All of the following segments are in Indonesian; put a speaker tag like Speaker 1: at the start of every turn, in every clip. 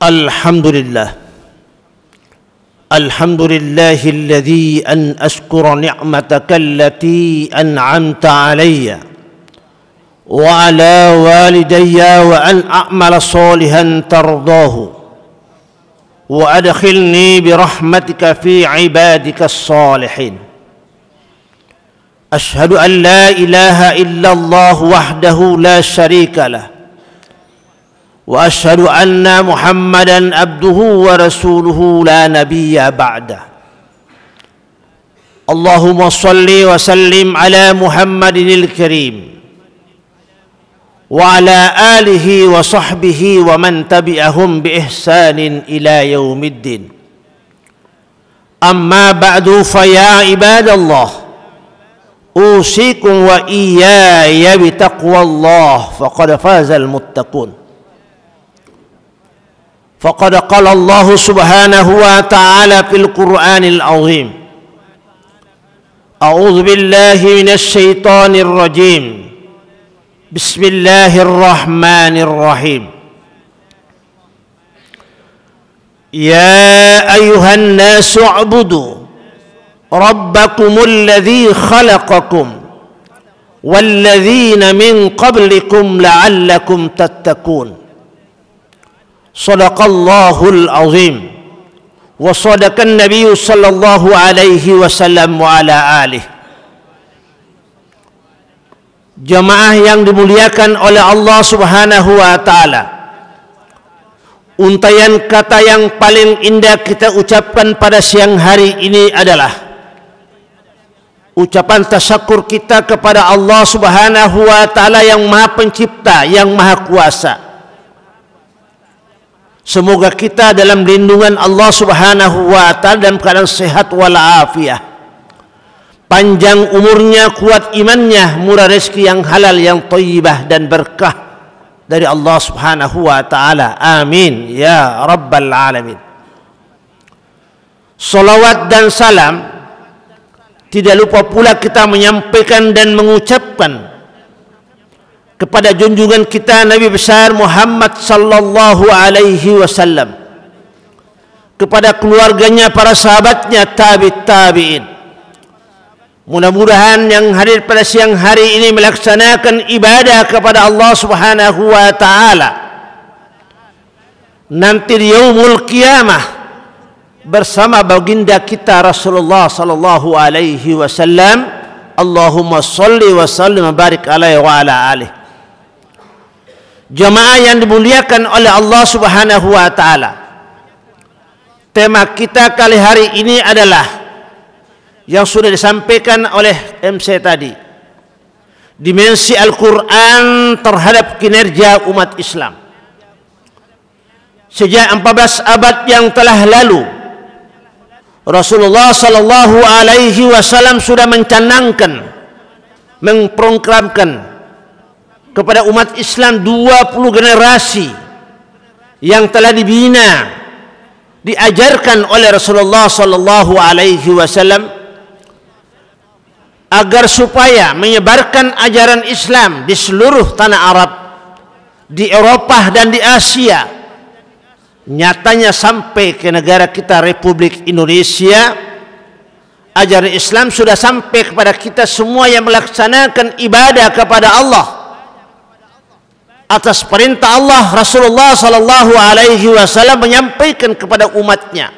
Speaker 1: Alhamdulillah. Alhamdulillahilladzi an ashkura ni'mataka allati an'amta alayya wa ala walidayya wa an a'mala salihan tardahu wa adkhilni birahmatika fi ibadika as-salihin. Ashhadu an la ilaha illallah wahdahu la sharika lah wa asyhadu anna Muhammadan abduhu wa rasuluhu la nabiyya ba'dah. Allahumma salli wa sallim ala Muhammadinil karim wa ala alihi wa sahbihi wa man tabi'ahum bi ihsanin ila yaumiddin. Amma ba'du, fa ya ibadallah, usikum wa iyaya bi taqwallah faqad fazal muttaqun. فقد قال الله سبحانه وتعالى في القرآن العظيم: أعوذ بالله من الشيطان الرجيم بسم الله الرحمن الرحيم يا أيها الناس اعبدوا ربكم الذي خلقكم والذين من قبلكم لعلكم تتقون. Sadaqallahul azim wa sadaqan nabiyyu sallallahu alaihi wasallam wa ala alihi. Jamaah yang dimuliakan oleh Allah subhanahu wa ta'ala, untayan kata yang paling indah kita ucapkan pada siang hari ini adalah ucapan tasyakur kita kepada Allah subhanahu wa ta'ala yang maha pencipta, yang maha kuasa. Semoga kita dalam lindungan Allah subhanahu wa ta'ala dalam keadaan sehat walafiat, panjang umurnya, kuat imannya, murah rezeki yang halal, yang thayyibah dan berkah dari Allah subhanahu wa ta'ala. Amin ya rabbal alamin. Salawat dan salam tidak lupa pula kita menyampaikan dan mengucapkan kepada junjungan kita Nabi besar Muhammad sallallahu alaihi wasallam, kepada keluarganya, para sahabatnya, tabi'in. Mudah-mudahan yang hadir pada siang hari ini melaksanakan ibadah kepada Allah subhanahu wa ta'ala nanti di yaumul qiyamah bersama baginda kita Rasulullah sallallahu alaihi wasallam. Allahumma salli wa sallim wa barik alaihi wa ala alihi. Jamaah yang dimuliakan oleh Allah subhanahu wa ta'ala, tema kita kali hari ini adalah yang sudah disampaikan oleh MC tadi, dimensi Al-Quran terhadap kinerja umat Islam. Sejak 14 abad yang telah lalu, Rasulullah sallallahu alaihi wasallam sudah mencanangkan, memprogramkan kepada umat Islam 20 generasi yang telah dibina, diajarkan oleh Rasulullah sallallahu alaihi wasallam agar supaya menyebarkan ajaran Islam di seluruh tanah Arab, di Eropa dan di Asia. Nyatanya sampai ke negara kita Republik Indonesia, ajaran Islam sudah sampai kepada kita semua yang melaksanakan ibadah kepada Allah atas perintah Allah. Rasulullah sallallahu alaihi wasallam menyampaikan kepada umatnya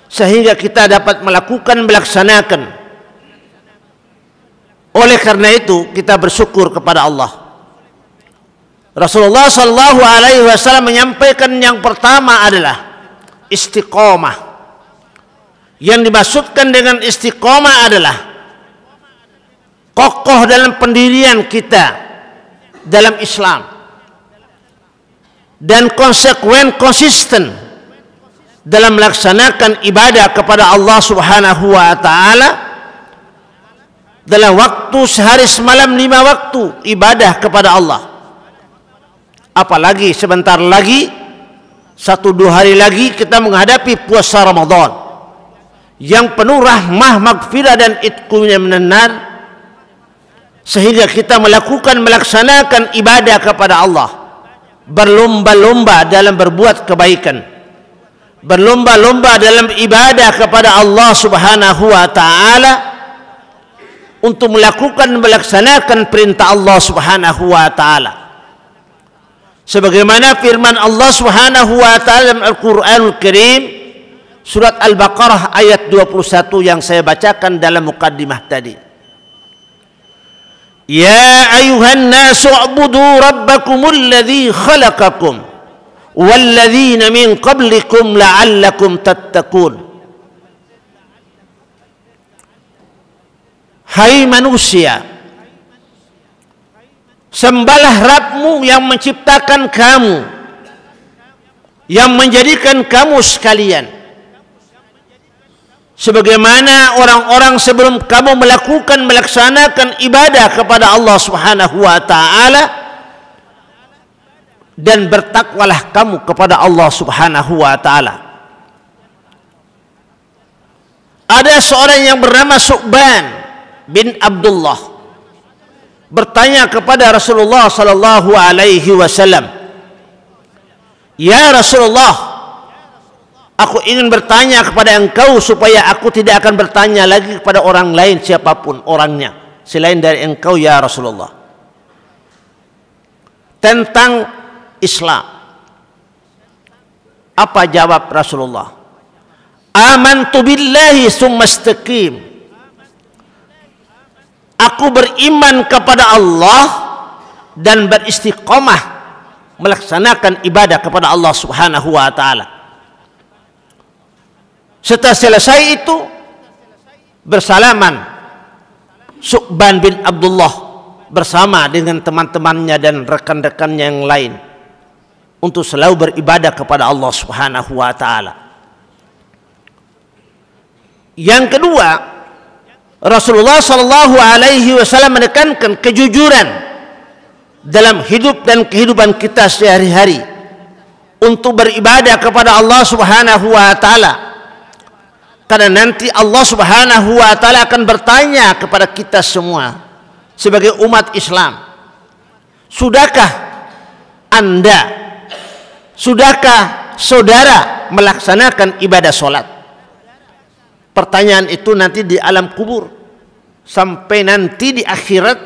Speaker 1: sehingga kita dapat melaksanakan. Oleh karena itu kita bersyukur kepada Allah. Rasulullah sallallahu alaihi wasallam menyampaikan yang pertama adalah istiqomah. Yang dimaksudkan dengan istiqomah adalah kokoh dalam pendirian kita dalam Islam dan konsisten dalam melaksanakan ibadah kepada Allah subhanahu wa ta'ala dalam waktu sehari semalam 5 waktu ibadah kepada Allah. Apalagi sebentar lagi, 1-2 hari lagi kita menghadapi puasa Ramadan yang penuh rahmah, maghfirah dan itqunnya menenar, sehingga kita melaksanakan ibadah kepada Allah berlomba-lomba dalam berbuat kebaikan, berlomba-lomba dalam ibadah kepada Allah Subhanahu wa taala, untuk melaksanakan perintah Allah Subhanahu wa taala. Sebagaimana firman Allah Subhanahu wa taala dalam Al-Qur'anul Karim surat Al-Baqarah ayat 21 yang saya bacakan dalam muqaddimah tadi. Ya ayuhan nasu u'budu rabbakumul ladzi khalaqakum walladzina min qablikum la'allakum tattaqun. Hai manusia, sembahlah Rabbmu yang menciptakan kamu, yang menjadikan kamu sekalian, sebagaimana orang-orang sebelum kamu melaksanakan ibadah kepada Allah Subhanahu wa taala, dan bertakwalah kamu kepada Allah Subhanahu wa taala. Ada seorang yang bernama Su'ban bin Abdullah bertanya kepada Rasulullah sallallahu alaihi wasallam, "Ya Rasulullah, aku ingin bertanya kepada engkau supaya aku tidak akan bertanya lagi kepada orang lain siapapun orangnya selain dari engkau ya Rasulullah, tentang Islam." Apa jawab Rasulullah? Amantu billahi summa istaqim. Aku beriman kepada Allah dan beristiqomah melaksanakan ibadah kepada Allah Subhanahu wa taala. Setelah selesai itu, bersalaman Su'ban bin Abdullah bersama dengan teman-temannya dan rekan-rekannya yang lain untuk selalu beribadah kepada Allah Subhanahu wa taala. Yang kedua, Rasulullah sallallahu alaihi wasallam menekankan kejujuran dalam hidup dan kehidupan kita sehari-hari untuk beribadah kepada Allah Subhanahu wa taala. Karena nanti Allah Subhanahu wa taala akan bertanya kepada kita semua sebagai umat Islam, sudahkah Anda, sudahkah saudara melaksanakan ibadah salat? Pertanyaan itu nanti di alam kubur, sampai nanti di akhirat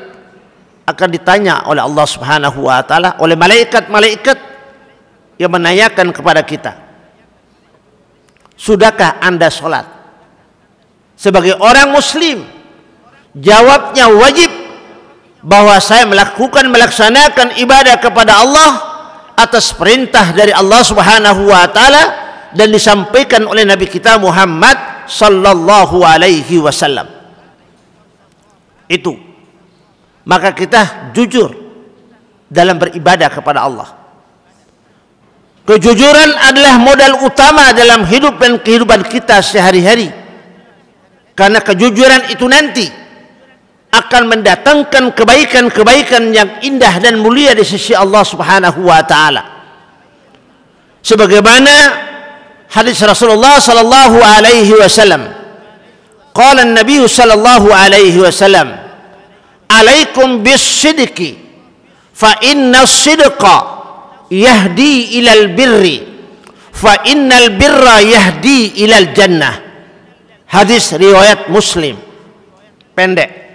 Speaker 1: akan ditanya oleh Allah Subhanahu wa taala, oleh malaikat-malaikat yang menanyakan kepada kita, sudahkah Anda sholat? Sebagai orang muslim, jawabnya wajib bahwa saya melaksanakan ibadah kepada Allah atas perintah dari Allah Subhanahu wa taala dan disampaikan oleh Nabi kita Muhammad sallallahu alaihi wasallam. Itu maka kita jujur dalam beribadah kepada Allah. Kejujuran adalah modal utama dalam hidup dan kehidupan kita sehari-hari, karena kejujuran itu nanti akan mendatangkan kebaikan-kebaikan yang indah dan mulia di sisi Allah Subhanahu wa taala. Sebagaimana hadis Rasulullah sallallahu alaihi wasallam, qala an-nabiy sallallahu alaihi wasallam, alaikum bis-sidqi fa inna as-sidqa yahdi ilal birri fa innal birra yahdi ilal jannah. Hadis riwayat Muslim. Pendek.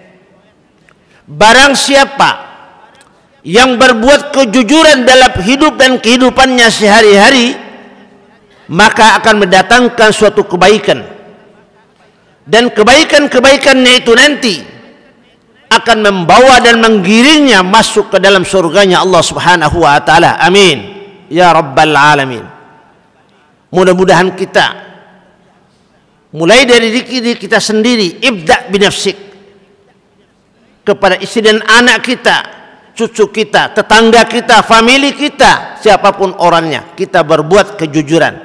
Speaker 1: Barang siapa yang berbuat kejujuran dalam hidup dan kehidupannya sehari-hari, maka akan mendatangkan suatu kebaikan, dan kebaikan-kebaikannya itu nanti akan membawa dan menggiringnya masuk ke dalam surganya Allah Subhanahu wa taala. Amin ya rabbal alamin. Mudah-mudahan kita mulai dari diri kita sendiri, ibda binafsik, kepada istri dan anak kita, cucu kita, tetangga kita, famili kita, siapapun orangnya, kita berbuat kejujuran.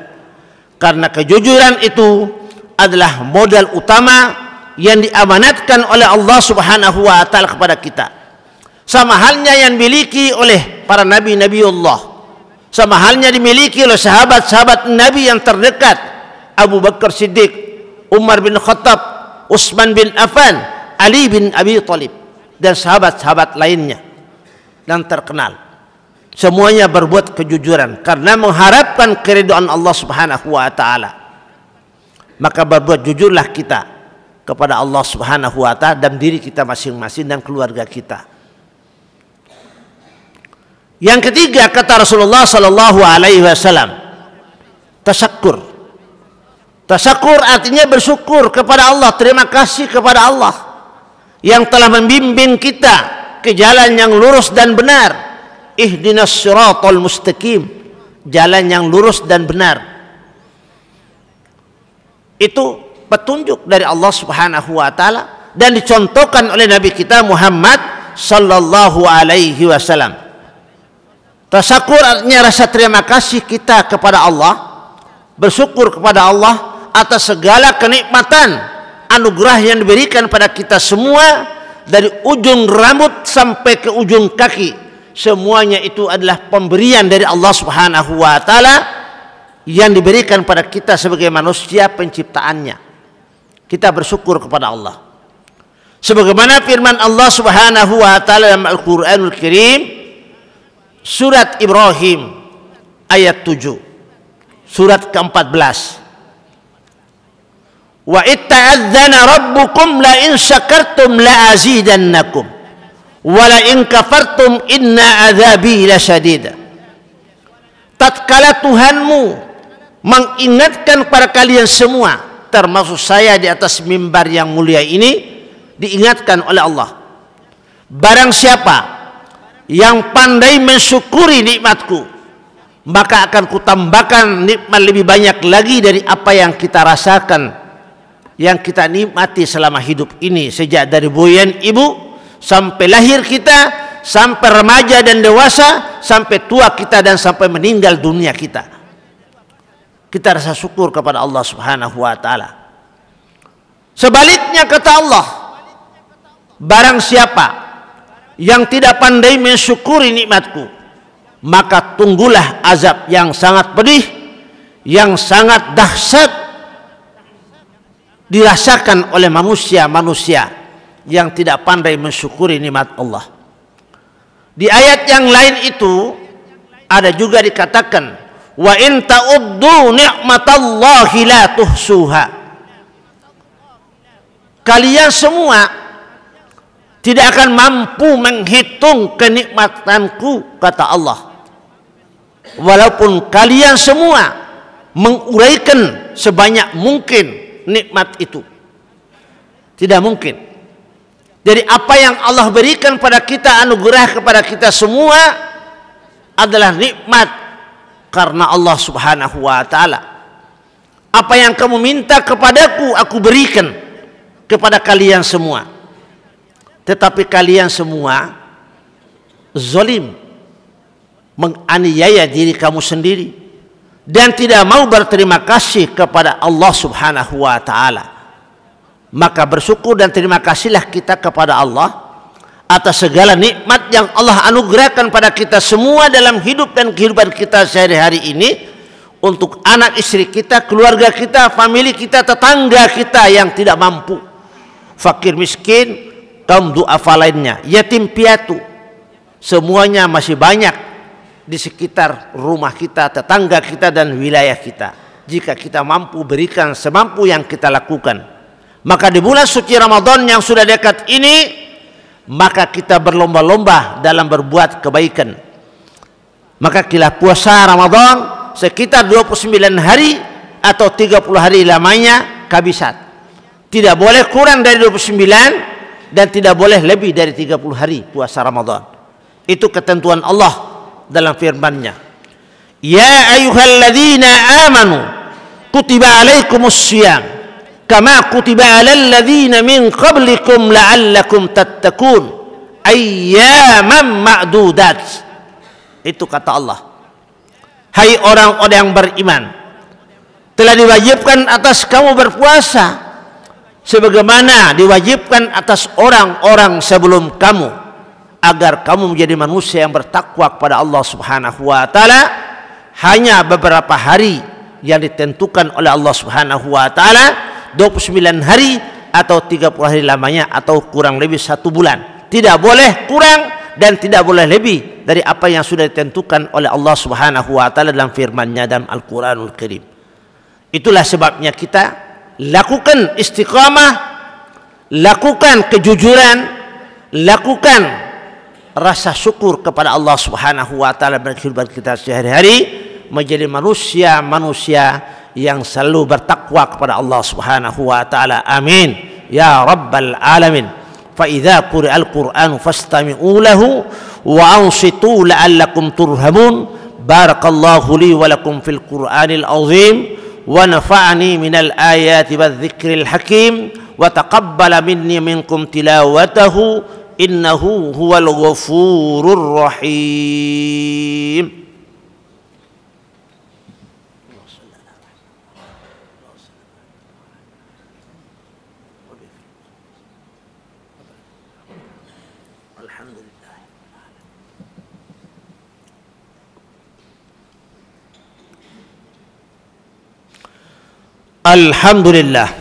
Speaker 1: Karena kejujuran itu adalah modal utama yang diamanatkan oleh Allah Subhanahu wa taala kepada kita. Sama halnya yang dimiliki oleh para nabi-nabi Allah, sama halnya dimiliki oleh sahabat-sahabat Nabi yang terdekat, Abu Bakar Siddiq, Umar bin Khattab, Utsman bin Affan, Ali bin Abi Thalib, dan sahabat-sahabat lainnya yang terkenal. semuanya berbuat kejujuran karena mengharapkan keridhaan Allah Subhanahu wa taala. Maka berbuat jujurlah kita kepada Allah Subhanahu wa taala dan diri kita masing-masing dan keluarga kita. Yang ketiga, kata Rasulullah sallallahu alaihi wasallam, tasyakur. Tasyakur artinya bersyukur kepada Allah, terima kasih kepada Allah yang telah membimbing kita ke jalan yang lurus dan benar. Ihdinas siratal mustaqim, jalan yang lurus dan benar. Itu petunjuk dari Allah Subhanahu wa taala dan dicontohkan oleh Nabi kita Muhammad sallallahu alaihi wasallam. Tasyakur artinya rasa terima kasih kita kepada Allah, bersyukur kepada Allah atas segala kenikmatan, anugerah yang diberikan pada kita semua dari ujung rambut sampai ke ujung kaki. Semuanya itu adalah pemberian dari Allah Subhanahu wa taala yang diberikan pada kita sebagai manusia penciptaannya. Kita bersyukur kepada Allah. Sebagaimana firman Allah Subhanahu wa taala dalam Al-Qur'anul Karim surat Ibrahim ayat 7. Surat ke-14. Wa itta'adzana rabbukum la in syakartum la azidannakum. Wala in kafartum inna adzabi lasyadid. Tatkala Tuhanmu mengingatkan kepada kalian semua, termasuk saya di atas mimbar yang mulia ini, diingatkan oleh Allah, barang siapa yang pandai mensyukuri nikmatku, maka akan kutambahkan nikmat lebih banyak lagi dari apa yang kita rasakan, yang kita nikmati selama hidup ini, sejak dari buayan ibu sampai lahir kita, sampai remaja dan dewasa, sampai tua kita dan sampai meninggal dunia kita. Kita rasa syukur kepada Allah Subhanahu wa taala. Sebaliknya kata Allah, barang siapa yang tidak pandai mensyukuri nikmatku, maka tunggulah azab yang sangat pedih, yang sangat dahsyat dirasakan oleh manusia-manusia yang tidak pandai mensyukuri nikmat Allah. Di ayat yang lain itu ada juga dikatakan, wa in ta'uddu ni'matallahi la tuhsuha. Kalian semua tidak akan mampu menghitung kenikmatanku, kata Allah. Walaupun kalian semua menguraikan sebanyak mungkin nikmat itu, tidak mungkin. Jadi apa yang Allah berikan pada kita, anugerah kepada kita semua adalah nikmat karena Allah Subhanahu wa taala. Apa yang kamu minta kepadaku, aku berikan kepada kalian semua. Tetapi kalian semua zalim, menganiaya diri kamu sendiri dan tidak mau berterima kasih kepada Allah Subhanahu wa taala. Maka bersyukur dan terima kasihlah kita kepada Allah atas segala nikmat yang Allah anugerahkan pada kita semua dalam hidup dan kehidupan kita sehari-hari ini, untuk anak istri kita, keluarga kita, famili kita, tetangga kita yang tidak mampu, fakir miskin, kaum duafa lainnya, yatim piatu, semuanya masih banyak di sekitar rumah kita, tetangga kita dan wilayah kita. Jika kita mampu berikan semampu yang kita lakukan, maka di bulan suci Ramadan yang sudah dekat ini, maka kita berlomba-lomba dalam berbuat kebaikan. Maka kita puasa Ramadan sekitar 29 hari atau 30 hari lamanya kabisat. Tidak boleh kurang dari 29 dan tidak boleh lebih dari 30 hari puasa Ramadan. Itu ketentuan Allah dalam firman-Nya. Ya ayyuhalladzina amanu kutiba alaikumus syiyam kama kutiba alal ladzina min qablikum la'allakum tattaqun ayyaman ma'dudat. Itu kata Allah. Hai orang-orang yang beriman, telah diwajibkan atas kamu berpuasa sebagaimana diwajibkan atas orang-orang sebelum kamu, agar kamu menjadi manusia yang bertakwa kepada Allah Subhanahu wa taala. Hanya beberapa hari yang ditentukan oleh Allah Subhanahu wa taala, 29 hari atau 30 hari lamanya atau kurang lebih 1 bulan. Tidak boleh kurang dan tidak boleh lebih dari apa yang sudah ditentukan oleh Allah Subhanahu wa taala dalam firman-Nya dalam Al-Qur'anul Karim. Itulah sebabnya kita lakukan istiqamah, lakukan kejujuran, lakukan rasa syukur kepada Allah Subhanahu wa taala dalam kehidupan kita sehari-hari, menjadi manusia yang selalu bertakwa kepada Allah Subhanahu wa taala. Amin ya rabbal alamin. فإذا قرئ القرآن فاستمعوا له وأنصتوا لعلكم ترحمون. بارك الله لي ولكم في القرآن العظيم ونفعني من الآيات والذكر الحكيم وتقبل مني منكم تلاوته إنه هو الغفور الرحيم. Alhamdulillah.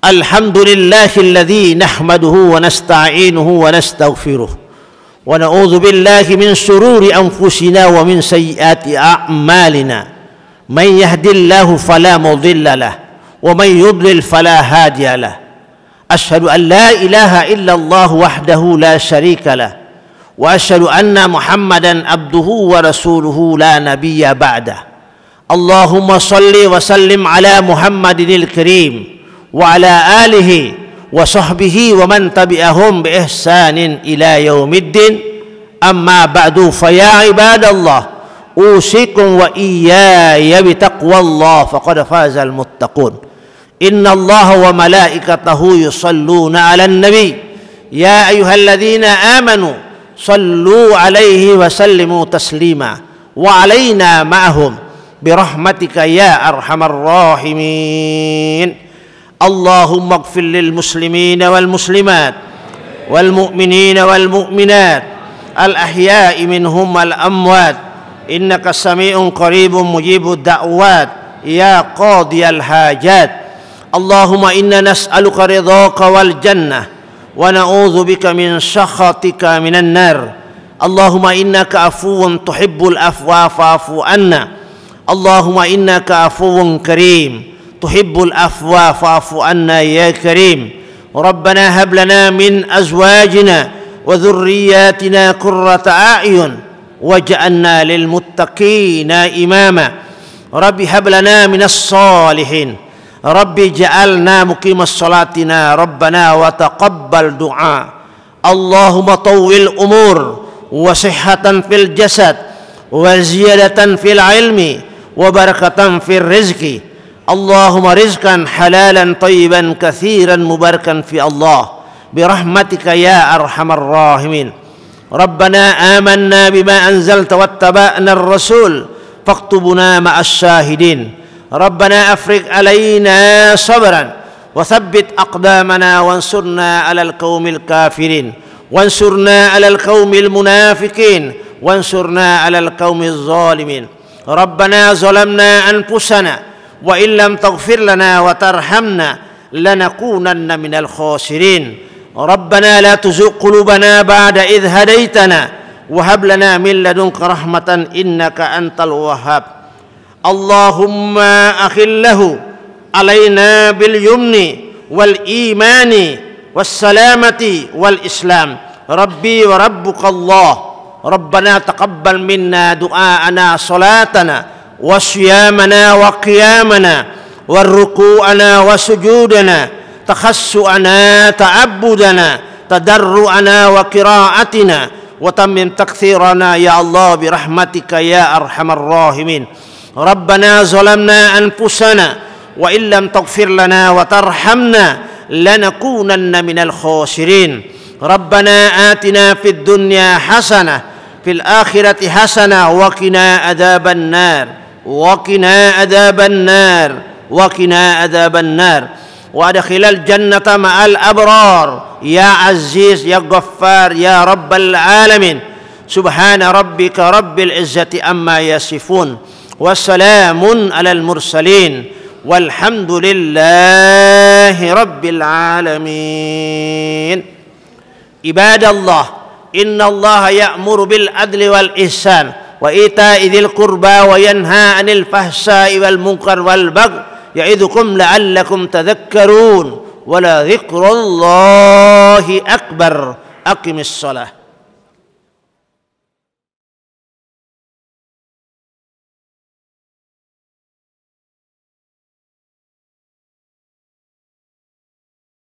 Speaker 1: Alhamdulillahilladzi nahmaduhu wa nasta'inuhu wa nastaghfiruh wa na'udzu billahi min shururi anfusina wa min sayyiati a'malina. Man yahdihillahu fala mudilla lahu wa man yudlil fala hadiya lahu. Asyhadu an la ilaha illallah wahdahu la syarika lahu wa asyhadu anna Muhammadan abduhu wa rasuluhu la nabiyya ba'dah. Allahumma salli wa sallim ala Muhammadinil Karim wa ala alihi wa sahbihi wa man tabi'ahum bi ihsanin ila yaumiddin. Amma ba'du, fa ya ibadallah usikum wa iyaya bi taqwallah faqad fazal muttaqun. Innallaha wa malaikatahu yusalluna 'alan nabi ya ayyuhalladzina amanu sallu 'alaihi wa sallimu taslima wa 'alaina ma'ahum برحمتك يا أرحم الراحمين. اللهم اغفر للمسلمين والمسلمات والمؤمنين والمؤمنات الأحياء منهم والأموات إنك سميع قريب مجيب الدعوات يا قاضي الحاجات. اللهم إنا نسألك رضاك والجنة ونعوذ بك من سخطك من النار. اللهم إنك عفو تحب العفو فاعف عنا. اللهم إنك عفو كريم تحب العفو فاعف عنا يا كريم. ربنا هب لنا من أزواجنا وذرياتنا قرة أعين واجعلنا للمتقين إماما. رب هب لنا من الصالحين. رب اجعلنا مقيم صلاتنا ربنا وتقبل دعاء. اللهم طول الأمور وصحة في الجسد وزيادة في العلم وبركة في الرزق. اللهم رزقا حلالا طيبا كثيرا مباركا في الله برحمتك يا أرحم الراحمين. ربنا آمنا بما أنزلت واتبعنا الرسول فاكتبنا مع الشاهدين. ربنا أفرغ علينا صبرا وثبت أقدامنا وانصرنا على القوم الكافرين وانصرنا على القوم المنافقين وانصرنا على القوم الظالمين. ربنا ظلمنا أنفسنا وإن لم تغفر لنا وترحمنا لنكونن من الخاسرين. ربنا لا تزغ قلوبنا بعد إذ هديتنا وهب لنا من لدنك رحمة إنك أنت الوهاب. اللهم أخله علينا باليمن والإيمان والسلامة والإسلام. ربي وربك الله. ربنا تقبل منا دعاءنا صلاتنا وصيامنا وقيامنا والركوعنا وسجودنا تخشعنا تعبدنا تضرعنا وقراءتنا وتمم تكثيرنا يا الله برحمتك يا أرحم الراحمين. ربنا ظلمنا أنفسنا وإن لم تغفر لنا وترحمنا لنكونن من الخاسرين. ربنا آتنا في الدنيا حسنة في الآخرة حسنة وقنا عذاب النار وقنا عذاب النار وقنا عذاب النار وأدخل الجنة مع الأبرار يا عزيز يا غفار يا رب العالمين. سبحان ربك رب العزة عما يصفون وسلام على المرسلين والحمد لله رب العالمين. عباد الله innallaha ya'muru bil adli wal ihsan wa ita'i dzil qurba wa yanha 'anil fahsya'i wal munkar wal baghi ya'idukum la'allakum tadhakkarun wa la dzikrullahi akbar. Aqimis shalah.